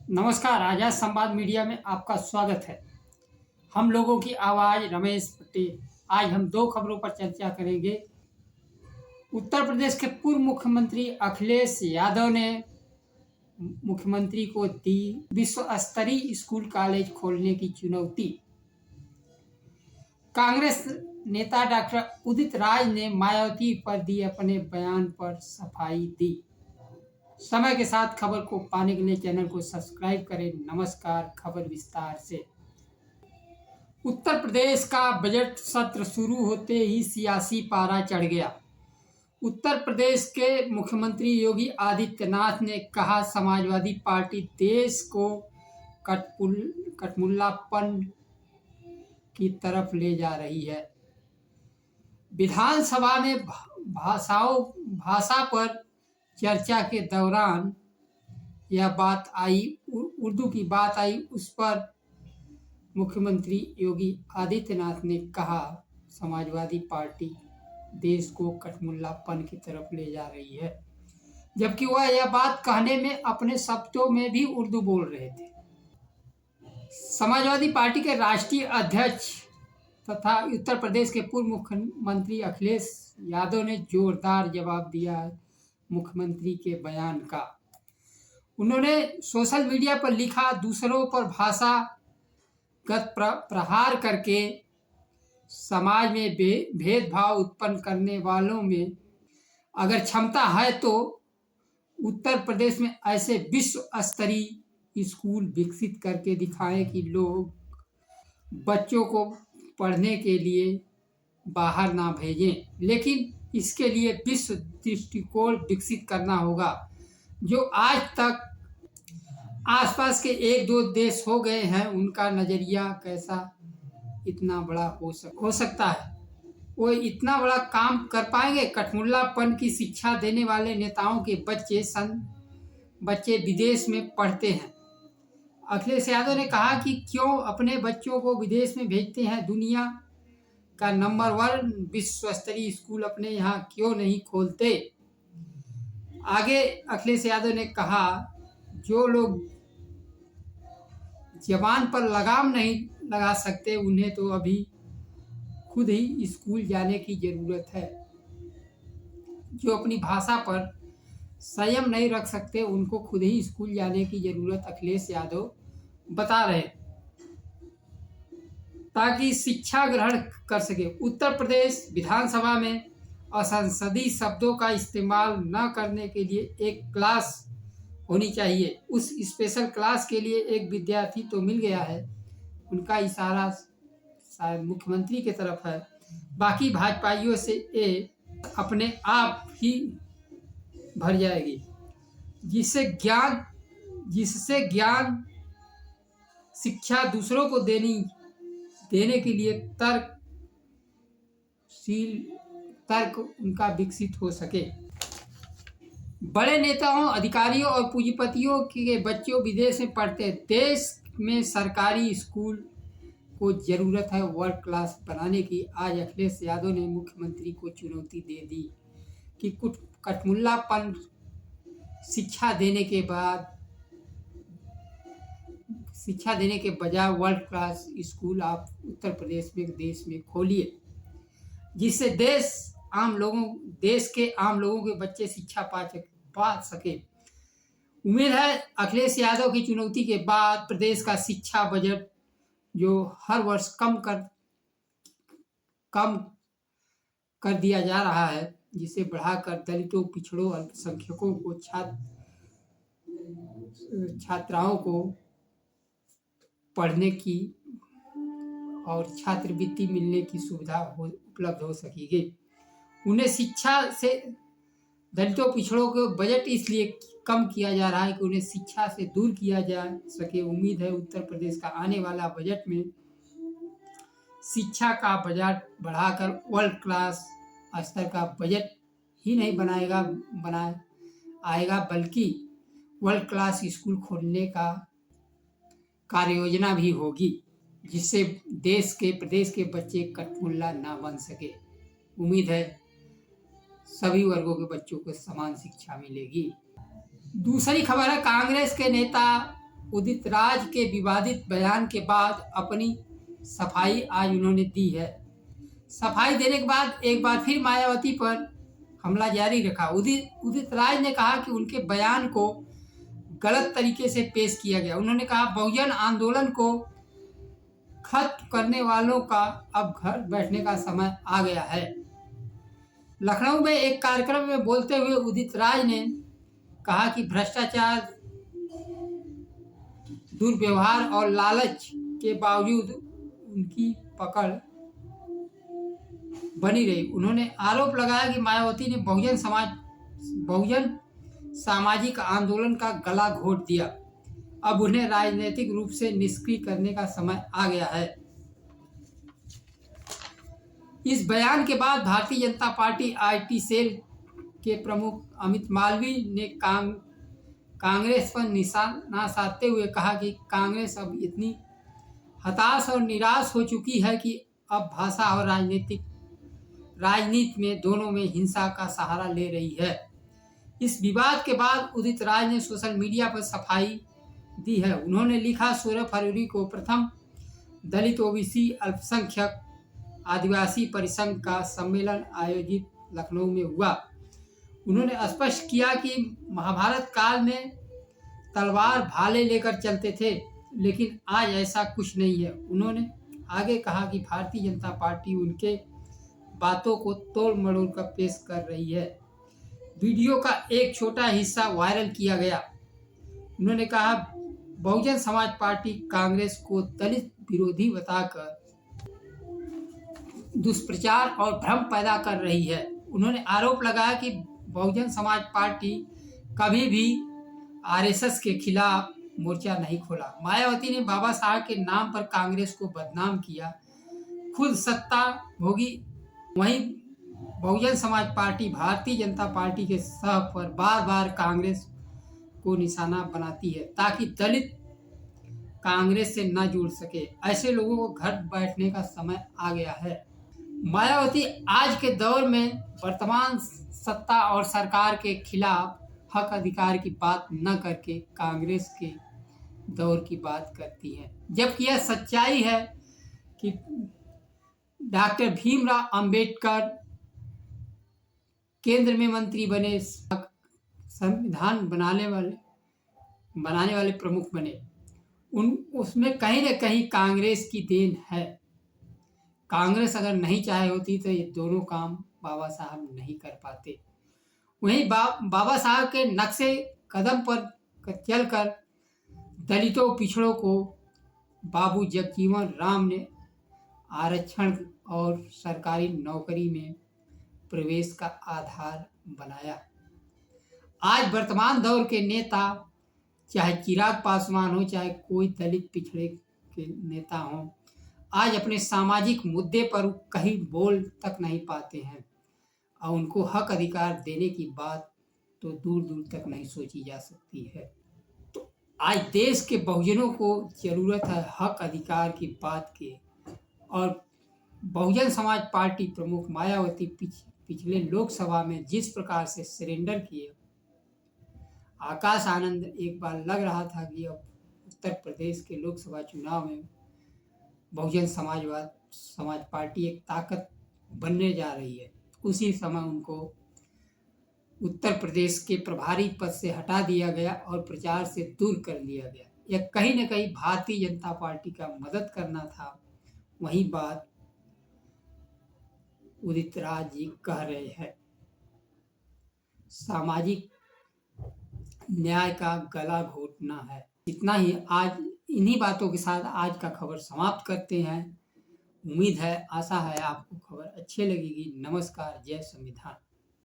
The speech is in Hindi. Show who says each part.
Speaker 1: नमस्कार, आजाद संवाद मीडिया में आपका स्वागत है। हम लोगों की आवाज़ रमेश पटेल। आज हम दो खबरों पर चर्चा करेंगे। उत्तर प्रदेश के पूर्व मुख्यमंत्री अखिलेश यादव ने मुख्यमंत्री को दी विश्व स्तरीय स्कूल कॉलेज खोलने की चुनौती। कांग्रेस नेता डॉक्टर उदित राज ने मायावती पर दिए अपने बयान पर सफाई दी। समय के साथ खबर को पाने के लिए चैनल को सब्सक्राइब करें। नमस्कार, खबर विस्तार से। उत्तर प्रदेश का बजट सत्र शुरू होते ही सियासी पारा चढ़ गया। उत्तर प्रदेश के मुख्यमंत्री योगी आदित्यनाथ ने कहा, समाजवादी पार्टी देश को कठमुल्लापन की तरफ ले जा रही है। विधानसभा में भाषा पर चर्चा के दौरान यह बात आई, उर्दू की बात आई। उस पर मुख्यमंत्री योगी आदित्यनाथ ने कहा, समाजवादी पार्टी देश को कठमुल्लापन की तरफ ले जा रही है, जबकि वह यह बात कहने में अपने शब्दों में भी उर्दू बोल रहे थे। समाजवादी पार्टी के राष्ट्रीय अध्यक्ष तथा उत्तर प्रदेश के पूर्व मुख्यमंत्री अखिलेश यादव ने जोरदार जवाब दिया है मुख्यमंत्री के बयान का। उन्होंने सोशल मीडिया पर लिखा, दूसरों पर भाषागत प्रहार करके समाज में भेदभाव उत्पन्न करने वालों में अगर क्षमता है तो उत्तर प्रदेश में ऐसे विश्व स्तरीय स्कूल विकसित करके दिखाएं कि लोग बच्चों को पढ़ने के लिए बाहर ना भेजें। लेकिन इसके लिए विश्व दृष्टिकोण विकसित करना होगा। जो आज तक आसपास के एक दो देश हो गए हैं, उनका नज़रिया कैसा इतना बड़ा हो सकता है? वो इतना बड़ा काम कर पाएंगे? कठमुल्लापन की शिक्षा देने वाले नेताओं के बच्चे विदेश में पढ़ते हैं। अखिलेश यादव ने कहा कि क्यों अपने बच्चों को विदेश में भेजते हैं? दुनिया का नंबर 1 विश्व स्तरीय स्कूल अपने यहाँ क्यों नहीं खोलते? आगे अखिलेश यादव ने कहा, जो लोग जबान पर लगाम नहीं लगा सकते, उन्हें तो अभी खुद ही स्कूल जाने की ज़रूरत है। जो अपनी भाषा पर संयम नहीं रख सकते, उनको खुद ही स्कूल जाने की ज़रूरत अखिलेश यादव बता रहे, ताकि शिक्षा ग्रहण कर सके। उत्तर प्रदेश विधानसभा में असंसदीय शब्दों का इस्तेमाल न करने के लिए एक क्लास होनी चाहिए। उस स्पेशल क्लास के लिए एक विद्यार्थी तो मिल गया है। उनका इशारा शायद मुख्यमंत्री की तरफ है। बाकी भाजपाइयों से ये अपने आप ही भर जाएगी, जिससे ज्ञान शिक्षा दूसरों को देने के लिए तर्क उनका विकसित हो सके। बड़े नेताओं, अधिकारियों और पूंजीपतियों के बच्चों विदेश में पढ़ते। देश में सरकारी स्कूल को जरूरत है वर्ल्ड क्लास बनाने की। आज अखिलेश यादव ने मुख्यमंत्री को चुनौती दे दी कि कुछ कठमुल्लापन शिक्षा देने के बजाय वर्ल्ड क्लास स्कूल आप उत्तर प्रदेश में देश में खोलिए, जिससे देश के आम लोगों के बच्चे शिक्षा पा सके। उम्मीद है अखिलेश यादव की चुनौती के बाद प्रदेश का शिक्षा बजट, जो हर वर्ष कम कर दिया जा रहा है, जिसे बढ़ाकर दलितों, पिछड़ों, अल्पसंख्यकों को छात्राओं को पढ़ने की और छात्रवृत्ति मिलने की सुविधा उपलब्ध हो सकेगी। उन्हें शिक्षा से दलितों, पिछड़ों को बजट इसलिए कम किया जा रहा है कि उन्हें शिक्षा से दूर किया जा सके। उम्मीद है उत्तर प्रदेश का आने वाला बजट में शिक्षा का बजट बढ़ाकर वर्ल्ड क्लास स्तर का बजट ही नहीं आएगा, बल्कि वर्ल्ड क्लास स्कूल खोलने का कार्य योजना भी होगी, जिससे प्रदेश के बच्चे कठमुल्ला ना बन सके। उम्मीद है सभी वर्गों के बच्चों को समान शिक्षा मिलेगी। दूसरी खबर है, कांग्रेस के नेता उदित राज के विवादित बयान के बाद अपनी सफाई आज उन्होंने दी है। सफाई देने के बाद एक बार फिर मायावती पर हमला जारी रखा। उदित राज ने कहा कि उनके बयान को गलत तरीके से पेश किया गया। उन्होंने कहा बहुजन आंदोलन को खत्म करने वालों का अब घर बैठने का समय आ गया है। लखनऊ में एक कार्यक्रम में बोलते हुए उदित राज ने कहा कि भ्रष्टाचार, दुर्व्यवहार और लालच के बावजूद उनकी पकड़ बनी रही। उन्होंने आरोप लगाया कि मायावती ने बहुजन सामाजिक आंदोलन का गला घोट दिया। अब उन्हें राजनीतिक रूप से निष्क्रिय करने का समय आ गया है। इस बयान के बाद Bharatiya Janata party IT cell के प्रमुख अमित मालवीय ने कांग्रेस पर निशाना साधते हुए कहा कि कांग्रेस अब इतनी हताश और निराश हो चुकी है कि अब भाषा और राजनीति में दोनों में हिंसा का सहारा ले रही है। इस विवाद के बाद उदित राज ने सोशल मीडिया पर सफाई दी है। उन्होंने लिखा, 16 फरवरी को प्रथम दलित ओबीसी अल्पसंख्यक आदिवासी परिसंघ का सम्मेलन आयोजित लखनऊ में हुआ। उन्होंने स्पष्ट किया कि महाभारत काल में तलवार भाले लेकर चलते थे, लेकिन आज ऐसा कुछ नहीं है। उन्होंने आगे कहा कि भारतीय जनता पार्टी उनके बातों को तोड़ मरोड़ कर पेश कर रही है। वीडियो का एक छोटा हिस्सा वायरल किया गया। उन्होंने कहा, बहुजन समाज पार्टी कांग्रेस को दलित विरोधी बताकर दुष्प्रचार और भ्रम पैदा कर रही है। उन्होंने आरोप लगाया कि बहुजन समाज पार्टी कभी भी आरएसएस के खिलाफ मोर्चा नहीं खोला। मायावती ने बाबा साहब के नाम पर कांग्रेस को बदनाम किया। खुद सत्ता भोगी वहीं बहुजन समाज पार्टी भारतीय जनता पार्टी के सह पर बार बार कांग्रेस को निशाना बनाती है ताकि दलित कांग्रेस से न जुड़ सके। ऐसे लोगों को घर बैठने का समय आ गया है। मायावती आज के दौर में वर्तमान सत्ता और सरकार के खिलाफ हक अधिकार की बात न करके कांग्रेस के दौर की बात करती है, जबकि यह सच्चाई है कि डॉक्टर भीमराव अंबेडकर केंद्र में मंत्री बने, संविधान बनाने वाले प्रमुख बने। उसमें कहीं न कहीं कांग्रेस की देन है। कांग्रेस अगर नहीं चाहे होती तो ये दोनों काम बाबा साहब नहीं कर पाते। वहीं बाबा साहब के नक्शे कदम पर चलकर दलितों पिछड़ों को बाबू जगजीवन राम ने आरक्षण और सरकारी नौकरी में प्रवेश का आधार बनाया। आज वर्तमान दौर के नेता, चाहे चिराग पासवान हो, चाहे कोई दलित पिछड़े के नेता हो, आज अपने सामाजिक मुद्दे पर कहीं बोल तक नहीं पाते हैं और उनको हक अधिकार देने की बात तो दूर दूर तक नहीं सोची जा सकती है। तो आज देश के बहुजनों को जरूरत है हक अधिकार की बात की। और बहुजन समाज पार्टी प्रमुख मायावती पिछले लोकसभा में जिस प्रकार से सरेंडर किए, आकाश आनंद एक बार लग रहा था कि अब उत्तर प्रदेश के लोकसभा चुनाव में बहुजन समाज पार्टी एक ताकत बनने जा रही है। उसी समय उनको उत्तर प्रदेश के प्रभारी पद से हटा दिया गया और प्रचार से दूर कर लिया गया। यह कहीं न कहीं भारतीय जनता पार्टी का मदद करना था। वही बात उदित राज जी कह रहे हैं। सामाजिक न्याय का गला घोटना है। इतना ही आज इन्हीं बातों के साथ आज का खबर समाप्त करते हैं। उम्मीद है, आशा है आपको खबर अच्छी लगेगी। नमस्कार, जय संविधान।